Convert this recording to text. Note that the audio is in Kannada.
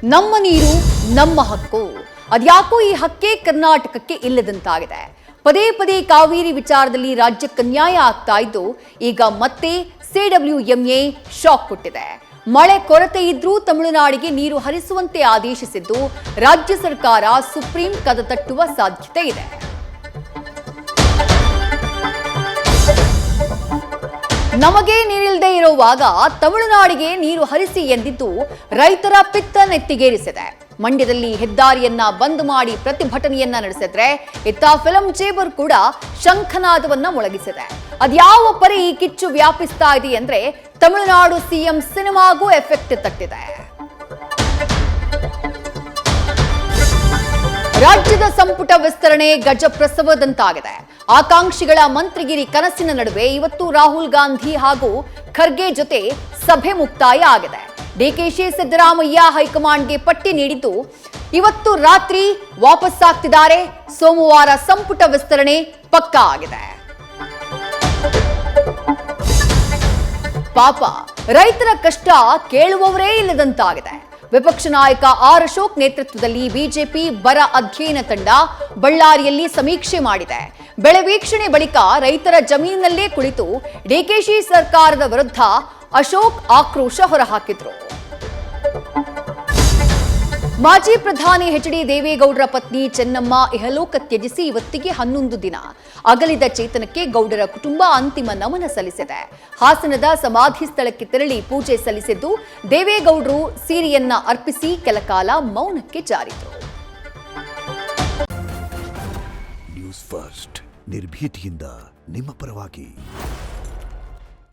ನಮ್ಮ ನೀರು ನಮ್ಮ ಹಕ್ಕು. ಅದ್ಯಾಕೋ ಈ ಹಕ್ಕೇ ಕರ್ನಾಟಕಕ್ಕೆ ಇಲ್ಲದಂತಾಗಿದೆ. ಪದೇ ಪದೇ ಕಾವೇರಿ ವಿಚಾರದಲ್ಲಿ ರಾಜ್ಯಕ್ಕೆ ಅನ್ಯಾಯ ಆಗ್ತಾ ಇದ್ದು ಈಗ ಮತ್ತೆ ಸಿಡಬ್ಲ್ಯೂಎಂಎ ಶಾಕ್ ಕೊಟ್ಟಿದೆ. ಮಳೆ ಕೊರತೆ ಇದ್ರೂ ತಮಿಳುನಾಡಿಗೆ ನೀರು ಹರಿಸುವಂತೆ ಆದೇಶಿಸಿದ್ದು ರಾಜ್ಯ ಸರ್ಕಾರ ಸುಪ್ರೀಂ ಕದ ತಟ್ಟುವ ಸಾಧ್ಯತೆ ಇದೆ. ನಮಗೆ ನೀರಿಲ್ಲದೆ ಇರುವಾಗ ತಮಿಳುನಾಡಿಗೆ ನೀರು ಹರಿಸಿ ಎಂದಿದ್ದು ರೈತರ ಪಿತ್ತ ನೆತ್ತಿಗೇರಿಸಿದೆ. ಮಂಡ್ಯದಲ್ಲಿ ಹೆದ್ದಾರಿಯನ್ನ ಬಂದ್ ಮಾಡಿ ಪ್ರತಿಭಟನೆಯನ್ನ ನಡೆಸಿದ್ರೆ ಇತ್ತ ಫಿಲಂ ಚೇಂಬರ್ ಕೂಡ ಶಂಖನಾದವನ್ನ ಮೊಳಗಿಸಿದೆ. ಅದ್ಯಾವ ಪರಿ ಈ ಕಿಚ್ಚು ವ್ಯಾಪಿಸ್ತಾ ಇದೆ ಅಂದ್ರೆ ತಮಿಳುನಾಡು ಸಿಎಂ ಸಿನಿಮಾಗೂ ಎಫೆಕ್ಟ್ ತಟ್ಟಿದೆ. ರಾಜ್ಯದ ಸಂಪುಟ ವಿಸ್ತರಣೆ ಗಜಪ್ರಸವದಂತಾಗಿದೆ. ಆಕಾಂಕ್ಷಿಗಳ ಮಂತ್ರಿಗಿರಿ ಕನಸಿನ ನಡುವೆ ಇವತ್ತು ರಾಹುಲ್ ಗಾಂಧಿ ಹಾಗೂ ಖರ್ಗೆ ಜೊತೆ ಸಭೆ ಮುಕ್ತಾಯ ಆಗಿದೆ. ಡಿಕೆಶಿ ಸಿದ್ದರಾಮಯ್ಯ ಹೈಕಮಾಂಡ್ಗೆ ಪಟ್ಟಿ ನೀಡಿದ್ದು ಇವತ್ತು ರಾತ್ರಿ ವಾಪಸ್ಸಾಗ್ತಿದ್ದಾರೆ. ಸೋಮವಾರ ಸಂಪುಟ ವಿಸ್ತರಣೆ ಪಕ್ಕಾ ಆಗಿದೆ. ಪಾಪ ರೈತರ ಕಷ್ಟ ಕೇಳುವವರೇ ಇಲ್ಲದಂತಾಗಿದೆ. ವಿಪಕ್ಷ ನಾಯಕ ಆರ್ ಅಶೋಕ್ ನೇತೃತ್ವದಲ್ಲಿ ಬಿಜೆಪಿ ಬರ ಅಧ್ಯಯನ ತಂಡ ಬಳ್ಳಾರಿಯಲ್ಲಿ ಸಮೀಕ್ಷೆ ಮಾಡಿದೆ. ಬೆಳೆ ವೀಕ್ಷಣೆ ಬಳಿಕ ರೈತರ ಜಮೀನಿನಲ್ಲೇ ಕುಳಿತು ಡಿಕೆಶಿ ಸರ್ಕಾರದ ವಿರುದ್ಧ ಅಶೋಕ್ ಆಕ್ರೋಶ ಹೊರಹಾಕಿದ್ರು. ಮಾಜಿ ಪ್ರಧಾನಿ ಎಚ್.ಡಿ. ದೇವೇಗೌಡರ ಪತ್ನಿ ಚೆನ್ನಮ್ಮ ಇಹಲೋಕ ತ್ಯಜಿಸಿ ಇವತ್ತಿಗೆ 11 ದಿನ. ಅಗಲಿದ ಚೇತನಕ್ಕೆ ಗೌಡರ ಕುಟುಂಬ ಅಂತಿಮ ನಮನ ಸಲ್ಲಿಸಿದೆ. ಹಾಸನದ ಸಮಾಧಿ ಸ್ಥಳಕ್ಕೆ ತೆರಳಿ ಪೂಜೆ ಸಲ್ಲಿಸಿದ್ದು ದೇವೇಗೌಡರು ಸೀರೆಯನ್ನ ಅರ್ಪಿಸಿ ಕೆಲಕಾಲ ಮೌನಕ್ಕೆ ಜಾರಿದರು. ನ್ಯೂಸ್ ಫಸ್ಟ್ ನಿರ್ಭೀತಿಯಿಂದ ನಿಮ್ಮ ಪರವಾಗಿ.